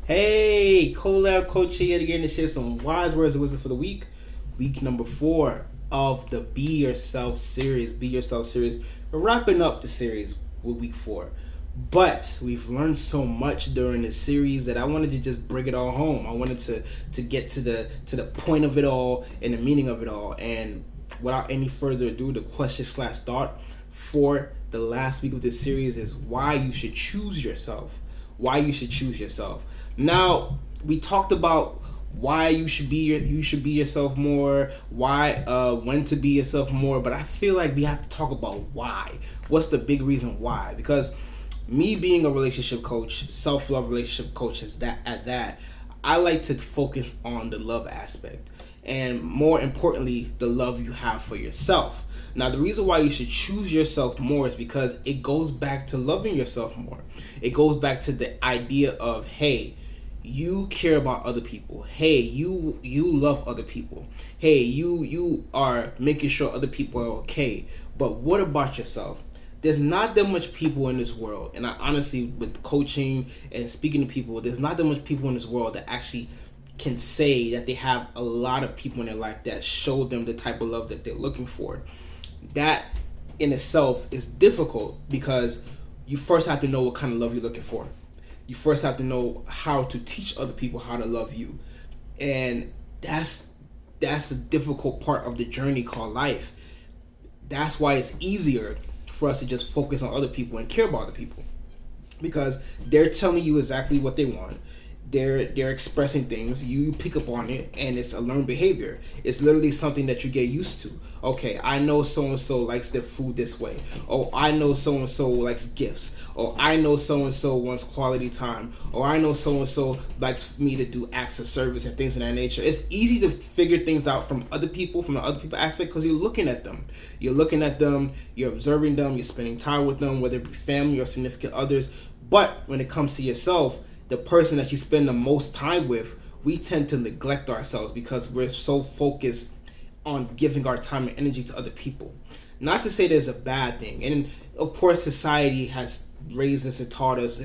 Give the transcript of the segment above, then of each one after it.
Hey, Colabcoaching yet again to share some wise words of wisdom for the week. Week number 4 of the Be Yourself series. Be Yourself series. We're wrapping up the series with week 4. But we've learned so much during this series that I wanted to just bring it all home. I wanted to get to the point of it all and the meaning of it all. And without any further ado, the question/thought for the last week of this series is why you should choose yourself. Why you should choose yourself. Now, we talked about why you should be yourself more, why when to be yourself more, but I feel like we have to talk about why. What's the big reason why? Because me being a relationship coach, self-love relationship coach is that I like to focus on the love aspect and more importantly the love you have for yourself. Now, the reason why you should choose yourself more is because it goes back to loving yourself more. It goes back to the idea of, hey, you care about other people. Hey, you love other people. Hey, you are making sure other people are okay. But what about yourself? There's not that much people in this world, and I honestly, with coaching and speaking to people, there's not that much people in this world that actually can say that they have a lot of people in their life that show them the type of love that they're looking for. That in itself is difficult because you first have to know what kind of love you're looking for. You first have to know how to teach other people how to love you. And that's a difficult part of the journey called life. That's why it's easier for us to just focus on other people and care about other people, because they're telling you exactly what they want. They're expressing things, you pick up on it, and it's a learned behavior. It's literally something that you get used to. Okay, I know so and so likes their food this way. Oh, I know so and so likes gifts. Oh, I know so and so wants quality time. Oh, I know so and so likes me to do acts of service and things of that nature. It's easy to figure things out from other people, from the other people aspect, because you're looking at them. You're observing them, you're spending time with them, whether it be family or significant others. But when it comes to yourself, the person that you spend the most time with, we tend to neglect ourselves because we're so focused on giving our time and energy to other people. Not to say there's a bad thing, and of course society has raised us and taught us,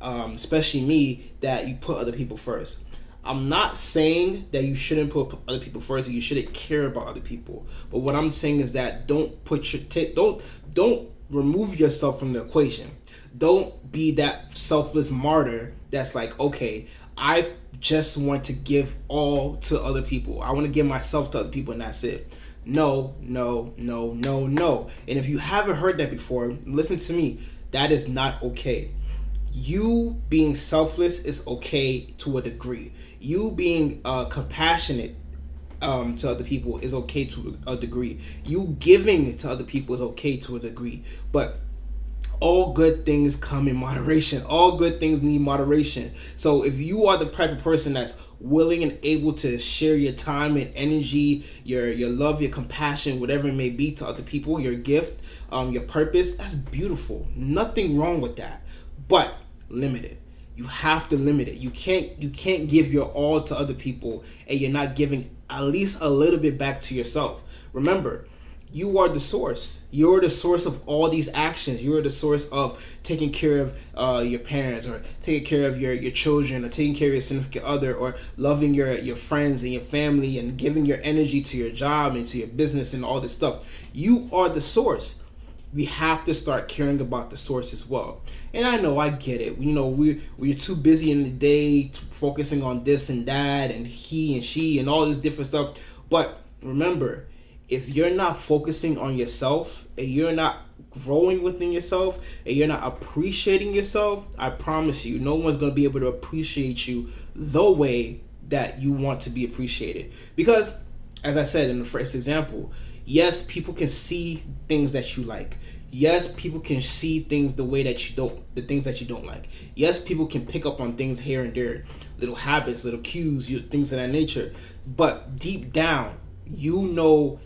especially me, that you put other people first. I'm not saying that you shouldn't put other people first, or you shouldn't care about other people. But what I'm saying is that don't remove yourself from the equation. Don't be that selfless martyr that's like, okay, I just want to give all to other people. I want to give myself to other people and that's it. No, no, no, no, no. And if you haven't heard that before, listen to me. That is not okay. You being selfless is okay to a degree. You being compassionate to other people is okay to a degree. You giving to other people is okay to a degree. But all good things come in moderation. All good things need moderation. So if you are the type of person that's willing and able to share your time and energy, your love, your compassion, whatever it may be to other people, your gift, your purpose, that's beautiful. Nothing wrong with that. But limit it. You have to limit it. You can't give your all to other people and you're not giving at least a little bit back to yourself. Remember, you are the source. You're the source of all these actions. You're the source of taking care of your parents, or taking care of your children, or taking care of your significant other, or loving your friends and your family, and giving your energy to your job and to your business and all this stuff. You are the source. We have to start caring about the source as well. And I know, I get it. We're too busy in the day focusing on this and that and he and she and all this different stuff. But remember, if you're not focusing on yourself and you're not growing within yourself and you're not appreciating yourself, I promise you, no one's going to be able to appreciate you the way that you want to be appreciated. Because, as I said in the first example, yes, people can see things that you like. Yes, people can see things the way that you don't, the things that you don't like. Yes, people can pick up on things here and there, little habits, little cues, things of that nature. But deep down, you know,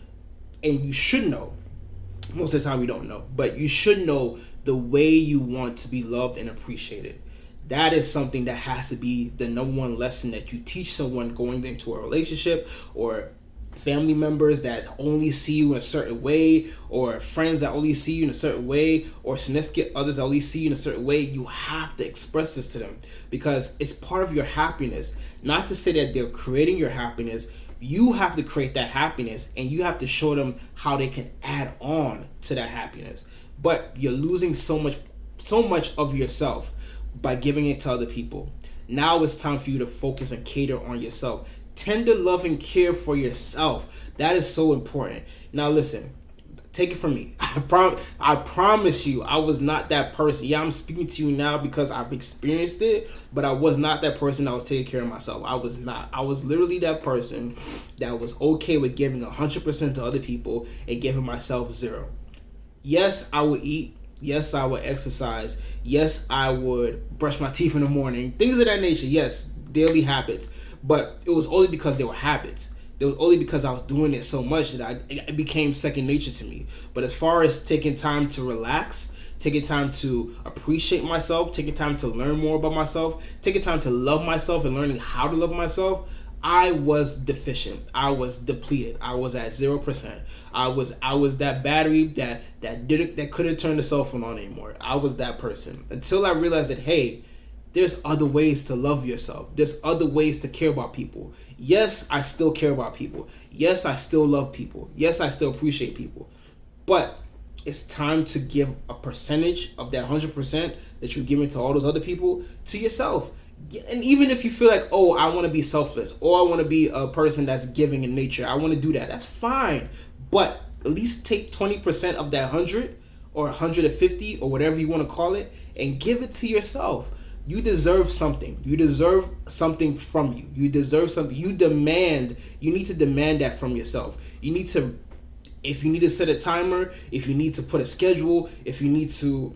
and you should know, most of the time we don't know, but you should know the way you want to be loved and appreciated. That is something that has to be the number one lesson that you teach someone going into a relationship or family members that only see you in a certain way, or friends that only see you in a certain way, or significant others that only see you in a certain way, you have to express this to them because it's part of your happiness. Not to say that they're creating your happiness. You have to create that happiness, and you have to show them how they can add on to that happiness. But you're losing so much of yourself by giving it to other people. Now it's time for you to focus and cater on yourself. Tender love and care for yourself. That is so important. Now listen, take it from me. I promise you, I was not that person. Yeah, I'm speaking to you now because I've experienced it, but I was not that person that was taking care of myself. I was not. I was literally that person that was okay with giving 100% to other people and giving myself 0. Yes, I would eat. Yes, I would exercise. Yes, I would brush my teeth in the morning. Things of that nature. Yes, daily habits. But it was only because they were habits. It was only because I was doing it so much that it became second nature to me. But as far as taking time to relax, taking time to appreciate myself, taking time to learn more about myself, taking time to love myself and learning how to love myself, I was deficient. I was depleted. I was at 0%. I was that battery that couldn't turn the cell phone on anymore. I was that person until I realized that, hey, there's other ways to love yourself. There's other ways to care about people. Yes, I still care about people. Yes, I still love people. Yes, I still appreciate people. But it's time to give a percentage of that 100% that you're giving to all those other people to yourself. And even if you feel like, oh, I want to be selfless, or I want to be a person that's giving in nature, I want to do that. That's fine. But at least take 20% of that 100 or 150 or whatever you want to call it and give it to yourself. You deserve something. You deserve something from you. You deserve something. You need to demand that from yourself. If you need to set a timer, if you need to put a schedule, if you need to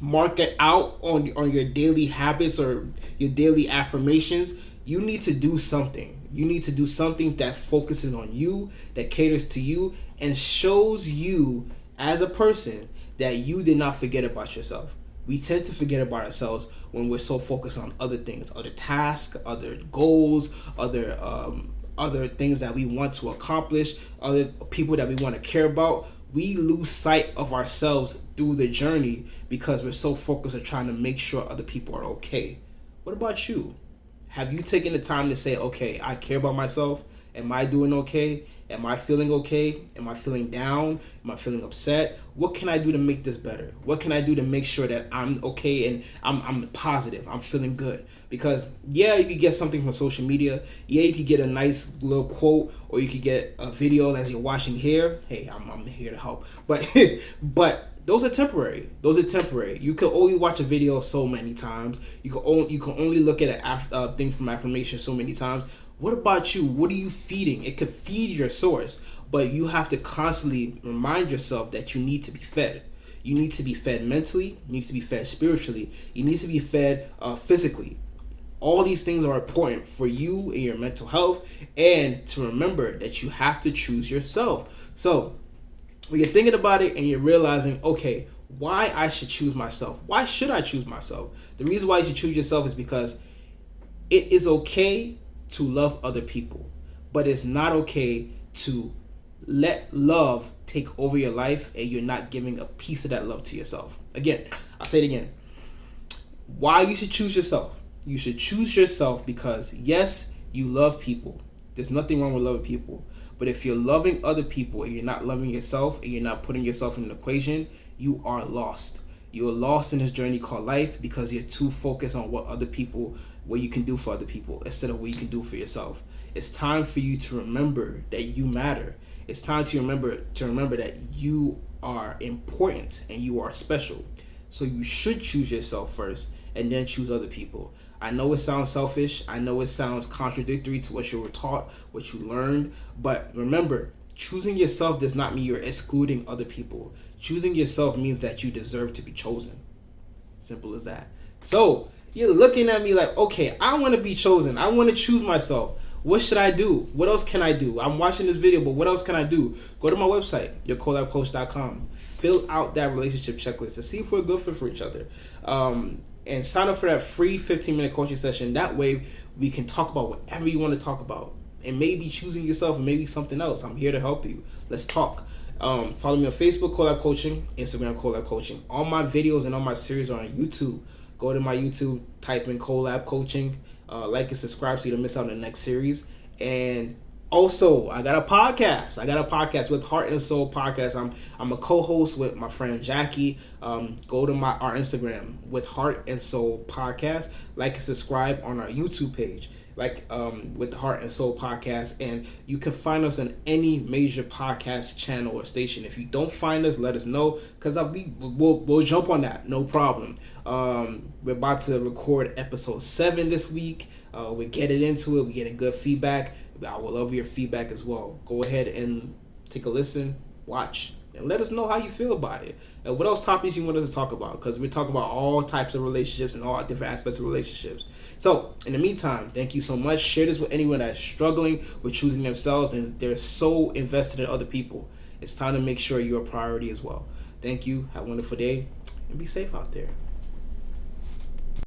mark it out on your daily habits or your daily affirmations, you need to do something. You need to do something that focuses on you, that caters to you, and shows you as a person that you did not forget about yourself. We tend to forget about ourselves when we're so focused on other things, other tasks, other goals, other things that we want to accomplish, other people that we want to care about. We lose sight of ourselves through the journey because we're so focused on trying to make sure other people are okay. What about you? Have you taken the time to say, okay, I care about myself? Am I doing okay? Am I feeling okay? Am I feeling down? Am I feeling upset? What can I do to make this better? What can I do to make sure that I'm okay and I'm positive? I'm feeling good. Because yeah, you could get something from social media. Yeah, you could get a nice little quote, or you could get a video as you're washing hair. Hey, I'm here to help. But those are temporary. You can only watch a video so many times. You can only look at a thing from affirmation so many times. What about you? What are you feeding? It could feed your source, but you have to constantly remind yourself that you need to be fed. You need to be fed mentally. You need to be fed spiritually. You need to be fed physically. All these things are important for you and your mental health, and to remember that you have to choose yourself. So when you're thinking about it and you're realizing, okay, why I should choose myself? Why should I choose myself? The reason why you should choose yourself is because it is okay to love other people, but it's not okay to let love take over your life and you're not giving a piece of that love to yourself. Again, I'll say it again. Why you should choose yourself? You should choose yourself because yes, you love people. There's nothing wrong with loving people. But if you're loving other people and you're not loving yourself and you're not putting yourself in an equation, you are lost. You're lost in this journey called life because you're too focused on what you can do for other people instead of what you can do for yourself. It's time for you to remember that you matter. It's time to remember that you are important and you are special. So you should choose yourself first and then choose other people. I know it sounds selfish. I know it sounds contradictory to what you were taught, what you learned. But remember, choosing yourself does not mean you're excluding other people. Choosing yourself means that you deserve to be chosen. Simple as that. So you're looking at me like, okay, I want to be chosen. I want to choose myself. What should I do? What else can I do? I'm watching this video, but what else can I do? Go to my website, yourcolabcoach.com. Fill out that relationship checklist to see if we're a good fit for each other. And sign up for that free 15-minute coaching session. That way we can talk about whatever you want to talk about. It may be choosing yourself, and maybe something else. I'm here to help you. Let's talk. Follow me on Facebook, Collab Coaching, Instagram, Collab Coaching. All my videos and all my series are on YouTube. Go to my YouTube, type in Collab Coaching, like and subscribe so you don't miss out on the next series. And also, I got a podcast with Heart and Soul Podcast. I'm a co-host with my friend Jackie. Go to our Instagram with Heart and Soul Podcast. Like and subscribe on our YouTube page, with the Heart and Soul Podcast. And you can find us on any major podcast channel or station. If you don't find us, let us know, because we'll jump on that, no problem. We're about to record episode 7 this week. We're getting into it. We're getting good feedback. I will love your feedback as well. Go ahead and take a listen, watch, and let us know how you feel about it. And what else topics you want us to talk about, because we're talking about all types of relationships and all different aspects of relationships. So, in the meantime, thank you so much. Share this with anyone that's struggling with choosing themselves and they're so invested in other people. It's time to make sure you're a priority as well. Thank you. Have a wonderful day, and be safe out there.